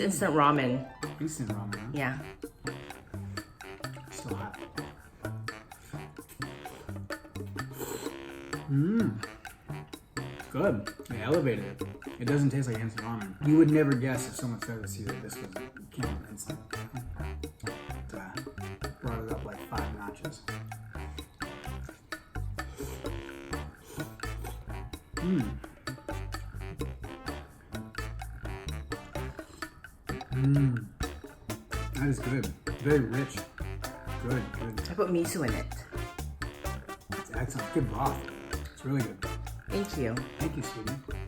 instant ramen. Instant ramen, huh? Yeah. Still hot. Mmm. Good. They elevated it. It doesn't taste like instant ramen. You would never guess if someone said this to you that this was came from instant. Brought it up like 5 notches. Mmm. Mmm. That is good. Very rich. Good, good. I put miso in it. It's excellent. Good broth. It's really good. Thank you. Thank you, sweetie.